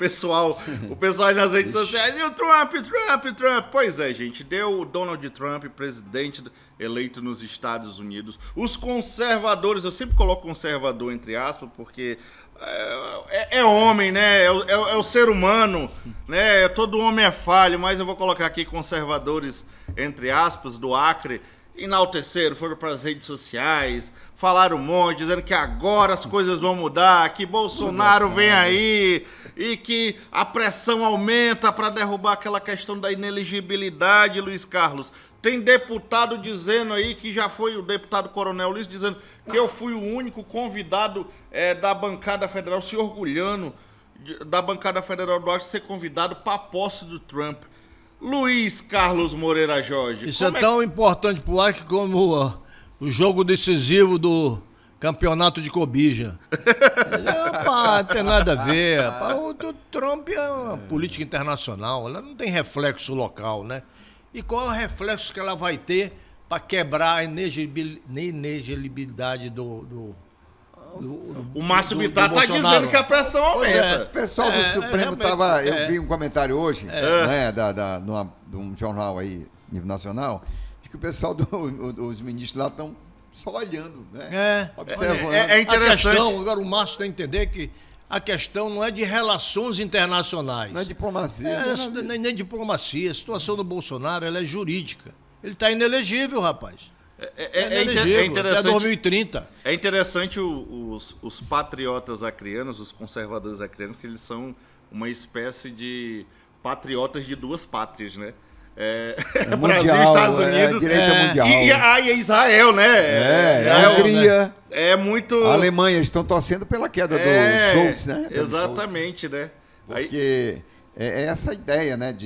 o pessoal aí nas redes sociais. E o Trump. Pois é, gente. Deu o Donald Trump, presidente eleito nos Estados Unidos. Os conservadores, eu sempre coloco conservador entre aspas, porque é homem, né? É o ser humano, né? Todo homem é falho, mas eu vou colocar aqui conservadores, entre aspas, do Acre. Enalteceram, foram para as redes sociais, falaram um monte, dizendo que agora as coisas vão mudar, que Bolsonaro vem aí e que a pressão aumenta para derrubar aquela questão da inelegibilidade, Luiz Carlos. Tem deputado dizendo aí, que já foi o deputado Coronel Luiz, dizendo que eu fui o único convidado da bancada federal, se orgulhando da bancada federal do Acre ser convidado para a posse do Trump. Luiz Carlos Moreira Jorge. Isso é tão importante pro Acre como o jogo decisivo do campeonato de Cobija. Não tem nada a ver. O Trump é uma política internacional, ela não tem reflexo local, né? E qual é o reflexo que ela vai ter para quebrar a inelegibilidade do o Márcio Bittar está dizendo que a pressão aumenta. O pessoal do Supremo estava... Eu vi um comentário hoje, né, de um jornal aí, nível nacional, de que o pessoal dos ministros lá estão só olhando, né? Observando. É interessante. Agora o Márcio tem que entender que a questão não é de relações internacionais. Não é diplomacia. Nem diplomacia. A situação do Bolsonaro ela é jurídica. Ele está inelegível, rapaz. É interessante, até 2030. É interessante os patriotas acreanos, os conservadores acreanos, que eles são uma espécie de patriotas de duas pátrias, né? Brasil, Estados Unidos, direita mundial. E Israel, né? A Hungria. É muito... A Alemanha, eles estão torcendo pela queda do Scholz, né? Exatamente, né? Porque é essa ideia, né?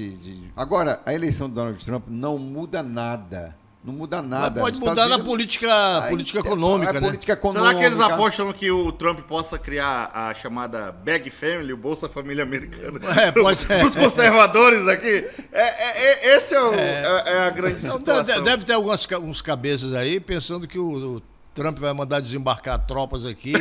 Agora, a eleição do Donald Trump não muda nada. Não muda nada. Mas pode mudar na política econômica, né? Política econômica. Será que eles apostam que o Trump possa criar a chamada Bag Family, o Bolsa Família Americana? Pode ser. Os conservadores aqui? Esse é a grande situação. Deve ter alguns cabeças aí pensando que o Trump vai mandar desembarcar tropas aqui,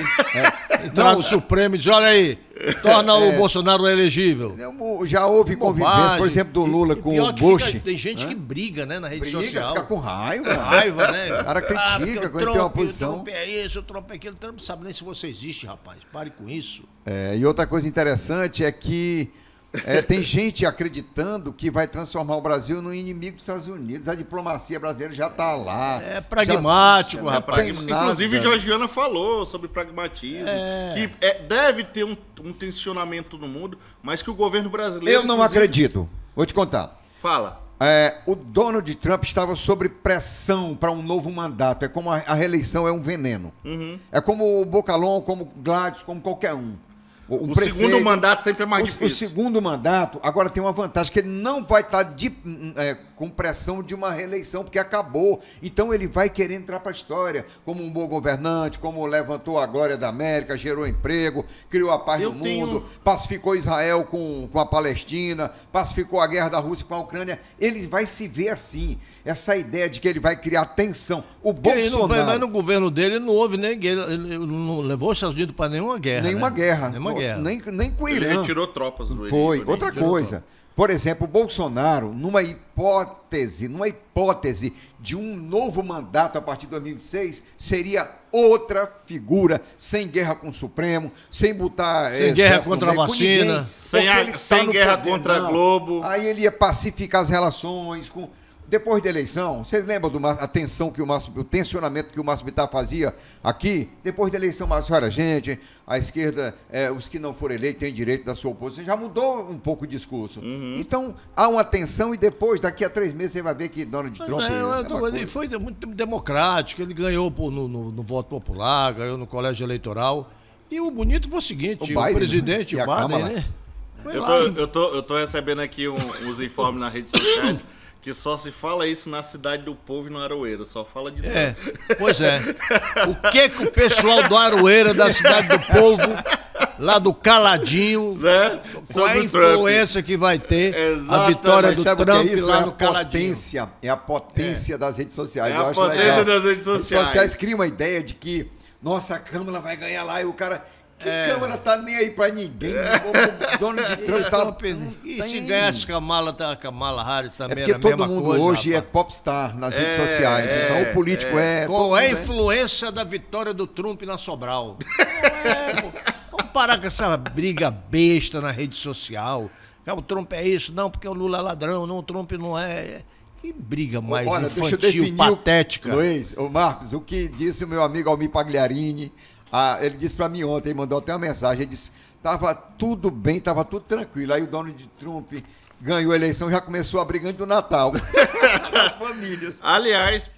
entrar no Supremo e dizer, olha aí, torna o Bolsonaro elegível. Já houve convivência, por exemplo, do Lula com o Bush. Tem gente que briga, né, na rede social. Fica com raiva. Raiva, né? O cara critica quando tem uma posição. O Trump é isso, o Trump é aquilo. O Trump não sabe nem se você existe, rapaz. Pare com isso. E outra coisa interessante é que tem gente acreditando que vai transformar o Brasil no inimigo dos Estados Unidos. A diplomacia brasileira já está lá. É pragmático, rapaz. Inclusive, Georgiana falou sobre pragmatismo, que deve ter um tensionamento no mundo, mas que o governo brasileiro... Eu não acredito. Vou te contar. Fala. O Donald Trump estava sob pressão para um novo mandato. É como a reeleição é um veneno. Uhum. É como o Bocalon, como Gladys, como qualquer um. O segundo mandato sempre é mais difícil. O segundo mandato, agora tem uma vantagem, que ele não vai estar com pressão de uma reeleição, porque acabou. Então ele vai querer entrar para a história como um bom governante, como levantou a glória da América, gerou emprego, criou a paz no mundo, pacificou Israel com a Palestina, pacificou a guerra da Rússia com a Ucrânia. Ele vai se ver assim. Essa ideia de que ele vai criar tensão. O Bolsonaro... Mas no governo dele não houve nem guerra, ele não levou os Estados Unidos para nenhuma guerra. Nenhuma guerra. Nem com o Irã. Ele retirou tropas do Irã. Foi. Outra coisa. Por exemplo, o Bolsonaro, numa hipótese de um novo mandato a partir de 2026, seria outra figura, sem guerra com o Supremo, sem botar... Sem guerra contra a vacina. Sem guerra contra a Globo. Aí ele ia pacificar as relações com... Depois da eleição, você lembra o tensionamento que o Márcio Bittar fazia aqui? Depois da eleição, Márcio, olha, gente, a esquerda, os que não foram eleitos têm direito da sua oposição. Já mudou um pouco o discurso. Uhum. Então, há uma tensão e depois, daqui a 3 meses, você vai ver que Donald Trump... Ele foi muito democrático, ele ganhou no voto popular, ganhou no colégio eleitoral. E o bonito foi o seguinte, o presidente, o Biden, né? Eu tô recebendo aqui uns informes nas redes sociais... que só se fala isso na Cidade do Povo e no Aroeira, só fala de Pois é. O que o pessoal do Aroeira, da Cidade do Povo, lá do Caladinho, né? Qual é a influência que vai ter a vitória do Trump lá no Caladinho? É a potência das redes sociais. É a potência das redes sociais. As redes sociais criam uma ideia de que nossa, a Câmara vai ganhar lá e o cara... Que Câmara tá nem aí pra ninguém. O Donald Trump tá... E se ganhasse Kamala Harris É também porque era a todo mesma mundo coisa, hoje rapaz. é popstar nas redes sociais. Então o político é... todo Com mundo a é. influência da vitória do Trump na Sobral. Vamos parar com essa briga besta na rede social. O Trump é isso, não, porque o Lula é ladrão, não, o Trump não é. Que briga mais Olha, deixa eu infantil, definir patética. Luiz, ô Marcos, o que disse o meu amigo Almir Pagliarini, ele disse pra mim ontem, ele mandou até uma mensagem, ele disse, tava tudo bem, tava tudo tranquilo. Aí o Donald Trump ganhou a eleição, já começou a briga antes do Natal. As famílias. Aliás,